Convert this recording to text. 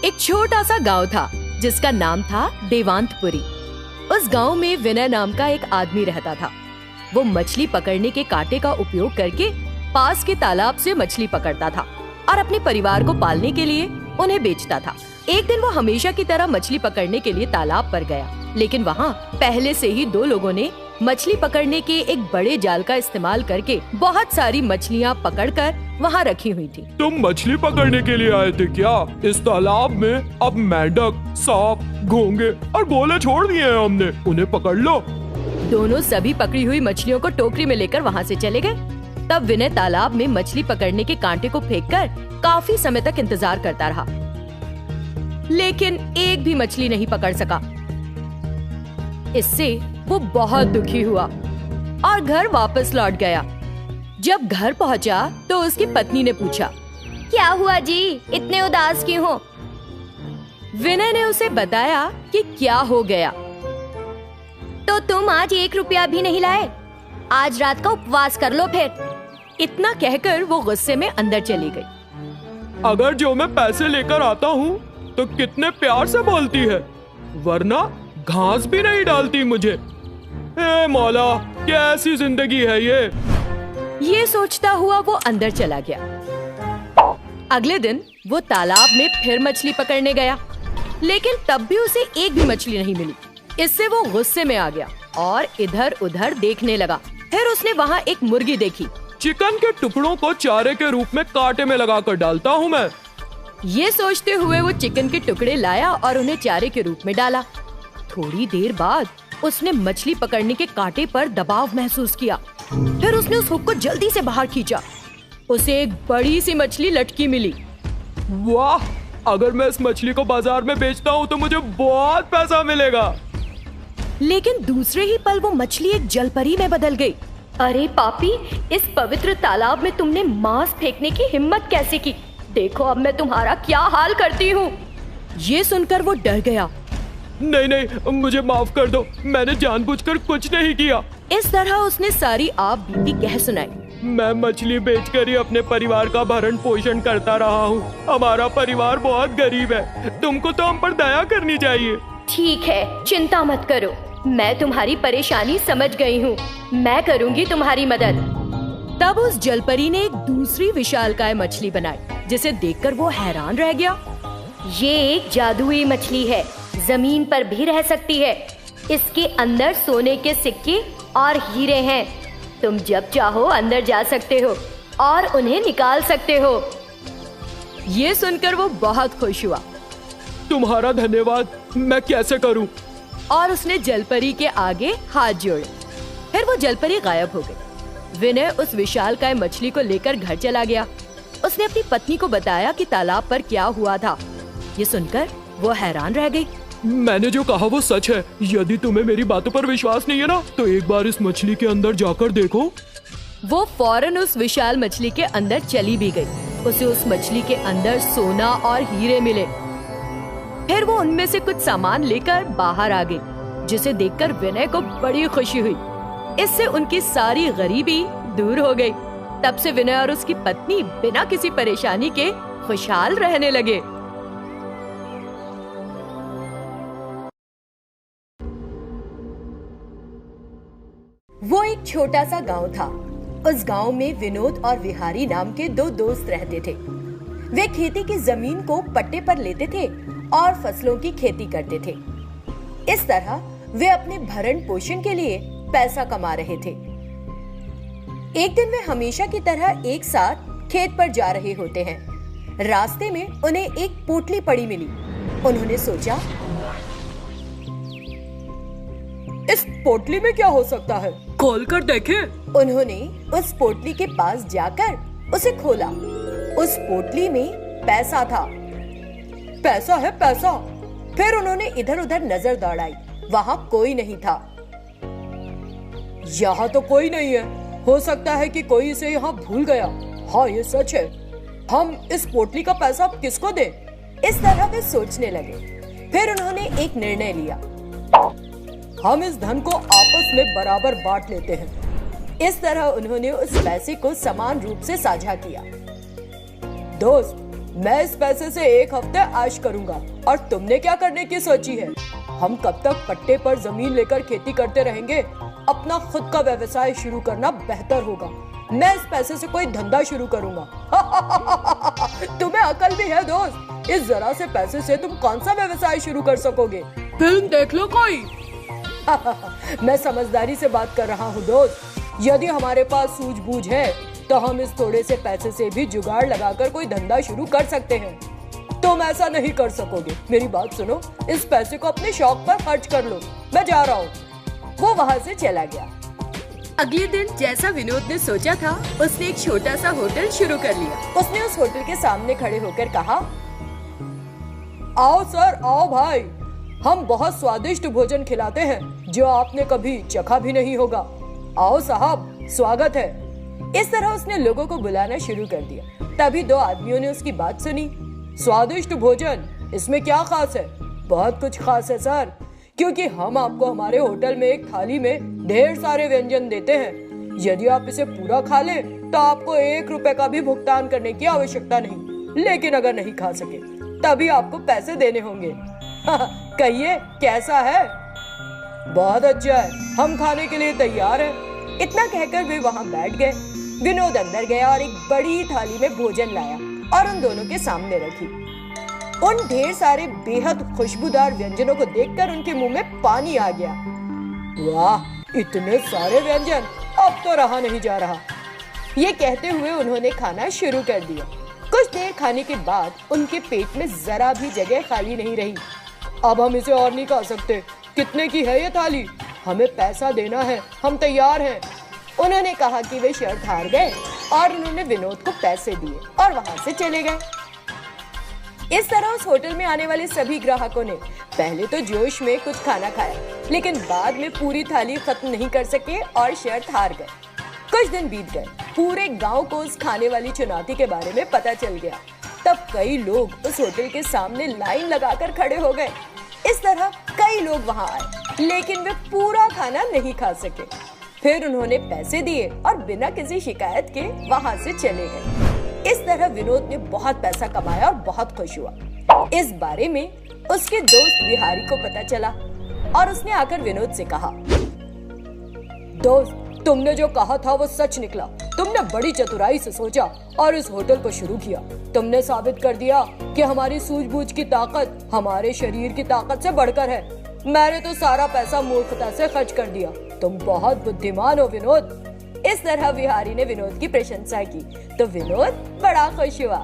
एक छोटा सा गांव था जिसका नाम था देवांतपुरी। उस गांव में विनय नाम का एक आदमी रहता था। वो मछली पकड़ने के कांटे का उपयोग करके पास के तालाब से मछली पकड़ता था और अपने परिवार को पालने के लिए उन्हें बेचता था। एक दिन वो हमेशा की तरह मछली पकड़ने के लिए तालाब पर गया, लेकिन वहाँ पहले से ही दो लोगों ने मछली पकड़ने के एक बड़े जाल का इस्तेमाल करके बहुत सारी मछलियाँ पकड़कर वहाँ रखी हुई थी। तुम मछली पकड़ने के लिए आए थे क्या? इस तालाब में अब मेंढक, सांप, घोंगे और गोले छोड़ दिए हैं हमने, उन्हें पकड़ लो। दोनों सभी पकड़ी हुई मछलियों को टोकरी में लेकर वहाँ से चले गए। तब विनय तालाब में मछली पकड़ने के कांटे को फेंककर काफी समय तक इंतजार करता रहा, लेकिन एक भी मछली नहीं पकड़ सका। इससे वो बहुत दुखी हुआ और घर वापस लौट गया। जब घर पहुंचा तो उसकी पत्नी ने पूछा, क्या हुआ जी, इतने उदास क्यों हो? विनय ने उसे बताया कि क्या हो गया। तो तुम आज 1 रुपया भी नहीं लाए? आज रात का उपवास कर लो फिर। इतना कहकर वो गुस्से में अंदर चली गई। अगर जो मैं पैसे लेकर आता हूँ तो कितने प्यार से बोलती है, वरना घास भी नहीं डालती मुझे। ए मौला, कैसी जिंदगी है ये सोचता हुआ वो अंदर चला गया। अगले दिन वो तालाब में फिर मछली पकड़ने गया, लेकिन तब भी उसे एक भी मछली नहीं मिली। इससे वो गुस्से में आ गया और इधर उधर देखने लगा। फिर उसने वहाँ एक मुर्गी देखी। चिकन के टुकड़ों को चारे के रूप में कांटे में लगाकर डालता हूँ मैं। ये सोचते हुए वो चिकन के टुकड़े लाया और उन्हें चारे के रूप में डाला। थोड़ी देर बाद उसने मछली पकड़ने के कांटे पर दबाव महसूस किया। फिर उसने उस हुक को जल्दी से बाहर खींचा। उसे एक बड़ी सी मछली लटकी मिली। वाह, अगर मैं इस मछली को बाजार में बेचता हूँ तो मुझे बहुत पैसा मिलेगा। लेकिन दूसरे ही पल वो मछली एक जलपरी में बदल गई। अरे पापी, इस पवित्र तालाब में तुमने मांस फेंकने की हिम्मत कैसे की? देखो अब मैं तुम्हारा क्या हाल करती हूँ। ये सुनकर वो डर गया। नहीं, मुझे माफ कर दो, मैंने जानबूझकर कुछ नहीं किया। इस तरह उसने सारी आप बीती कह सुनाई। मैं मछली बेचकर ही अपने परिवार का भरण पोषण करता रहा हूँ। हमारा परिवार बहुत गरीब है, तुमको तो हम पर दया करनी चाहिए। ठीक है, चिंता मत करो, मैं तुम्हारी परेशानी समझ गई हूँ। मैं करूँगी तुम्हारी मदद। तब उस जलपरी ने एक दूसरी विशालकाय मछली बनाई, जिसे देखकर वो हैरान रह गया। ये एक जादुई मछली है, जमीन पर भी रह सकती है। इसके अंदर सोने के सिक्के और हीरे हैं। तुम जब चाहो अंदर जा सकते हो और उन्हें निकाल सकते हो। ये सुनकर वो बहुत खुश हुआ। तुम्हारा धन्यवाद, मैं कैसे करूं? और उसने जलपरी के आगे हाथ जोड़े। फिर वो जलपरी गायब हो गई। विनय उस विशालकाय मछली को लेकर घर चला गया। उसने अपनी पत्नी को बताया कि तालाब पर क्या हुआ था। ये सुनकर वो हैरान रह गई। मैंने जो कहा वो सच है। यदि तुम्हें मेरी बातों पर विश्वास नहीं है ना, तो एक बार इस मछली के अंदर जाकर देखो। वो फौरन उस विशाल मछली के अंदर चली भी गई। उसे उस मछली के अंदर सोना और हीरे मिले। फिर वो उनमें से कुछ सामान लेकर बाहर आ गई, जिसे देखकर विनय को बड़ी खुशी हुई। इससे उनकी सारी गरीबी दूर हो गई। तब से विनय और उसकी पत्नी बिना किसी परेशानी के खुशहाल रहने लगे। वो एक छोटा सा गांव था। उस गांव में विनोद और विहारी नाम के 2 दोस्त रहते थे। वे खेती की जमीन को पट्टे पर लेते थे और फसलों की खेती करते थे। इस तरह वे अपने भरण पोषण के लिए पैसा कमा रहे थे। एक दिन वे हमेशा की तरह एक साथ खेत पर जा रहे होते हैं। रास्ते में उन्हें एक पोटली पड़ी मिली। उन्होंने सोचा, इस पोटली में क्या हो सकता है, खोल कर देखें। उन्होंने उस पोटली के पास जाकर उसे खोला। उस पोटली में पैसा था। पैसा है, पैसा। फिर उन्होंने इधर उधर नजर दौड़ाई। वहाँ कोई नहीं था। यहाँ तो कोई नहीं है। हो सकता है कि कोई इसे यहाँ भूल गया। हाँ, ये सच है। हम इस पोटली का पैसा किसको दें? इस तरह वे सोचने लगे। फिर उन्होंने एक निर्णय लिया। हम इस धन को आपस में बराबर बांट लेते हैं। इस तरह उन्होंने उस पैसे को समान रूप से साझा किया। दोस्त, मैं इस पैसे से 1 हफ्ते ऐश करूंगा और तुमने क्या करने की सोची है? हम कब तक पट्टे पर जमीन लेकर खेती करते रहेंगे? अपना खुद का व्यवसाय शुरू करना बेहतर होगा। मैं इस पैसे से कोई धंधा शुरू करूंगा। तुम्हें अकल भी है दोस्त? इस जरा से पैसे से तुम कौन सा व्यवसाय शुरू कर सकोगे? फिल्म देख लो कोई। मैं समझदारी से बात कर रहा हूँ दोस्त। यदि हमारे पास सूझबूझ है तो हम इस थोड़े से पैसे से भी जुगाड़ लगाकर कोई धंधा शुरू कर सकते हैं। तुम ऐसा नहीं कर सकोगे। मेरी बात सुनो, इस पैसे को अपने शौक पर खर्च कर लो। मैं जा रहा हूँ। वो वहाँ से चला गया। अगले दिन जैसा विनोद ने सोचा था, उसने एक छोटा सा होटल शुरू कर लिया। उसने उस होटल के सामने खड़े होकर कहा, आओ सर, आओ भाई, हम बहुत स्वादिष्ट भोजन खिलाते हैं जो आपने कभी चखा भी नहीं होगा। आओ साहब, स्वागत है। इस तरह उसने लोगों को बुलाना शुरू कर दिया। तभी 2 आदमियों ने उसकी बात सुनी। स्वादिष्ट भोजन, इसमें क्या खास है? बहुत कुछ खास है सर, क्योंकि हम आपको हमारे होटल में एक थाली में ढेर सारे व्यंजन देते हैं। यदि आप इसे पूरा खा लें तो आपको 1 रुपए का भी भुगतान करने की आवश्यकता नहीं। लेकिन अगर नहीं खा सके तभी आपको पैसे देने होंगे। कहिए कैसा है? बहुत अच्छा है, हम खाने के लिए तैयार हैं। इतना कहकर वे वहाँ बैठ गए। विनोद अंदर गया और एक बड़ी थाली में भोजन लाया और उन दोनों के सामने रखी। उन ढेर सारे बेहद खुशबूदार व्यंजनों को देखकर उनके मुंह में पानी आ गया। वाह, इतने सारे व्यंजन, अब तो रहा नहीं जा रहा। ये कहते हुए उन्होंने खाना शुरू कर दिया। कुछ देर खाने के बाद उनके पेट में जरा भी जगह खाली नहीं रही। अब हम इसे और नहीं खा सकते। कितने की है ये थाली? हमें पैसा देना है, हम तैयार हैं। उन्होंने कहा कि वे शर्त हार गए और उन्होंने विनोद को पैसे दिए और वहां से चले गए। इस तरह उस होटल में आने वाले सभी ग्राहकों ने पहले तो जोश में कुछ खाना खाया, लेकिन बाद में पूरी थाली खत्म नहीं कर सके और शर्त हार गए। कुछ दिन बीत गए। पूरे गांव को उस खाने वाली चुनौती के बारे में पता चल गया। तब कई लोग उस होटल के सामने लाइन लगाकर खड़े हो गए। इस तरह कई लोग वहां आए, लेकिन वे पूरा खाना नहीं खा सके। फिर उन्होंने पैसे दिए और बिना किसी शिकायत के वहां से चले गए। इस तरह विनोद ने बहुत पैसा कमाया और बहुत खुश हुआ। इस बारे में उसके दोस्त बिहारी को पता चला और उसने आकर विनोद से कहा, दोस्त, तुमने जो कहा था वो सच निकला। तुमने बड़ी चतुराई से सोचा और इस होटल को शुरू किया। तुमने साबित कर दिया कि हमारी सूझबूझ की ताकत हमारे शरीर की ताकत से बढ़कर है। मैंने तो सारा पैसा मूर्खता से खर्च कर दिया। तुम बहुत बुद्धिमान हो विनोद। इस तरह बिहारी ने विनोद की प्रशंसा की तो विनोद बड़ा खुश हुआ।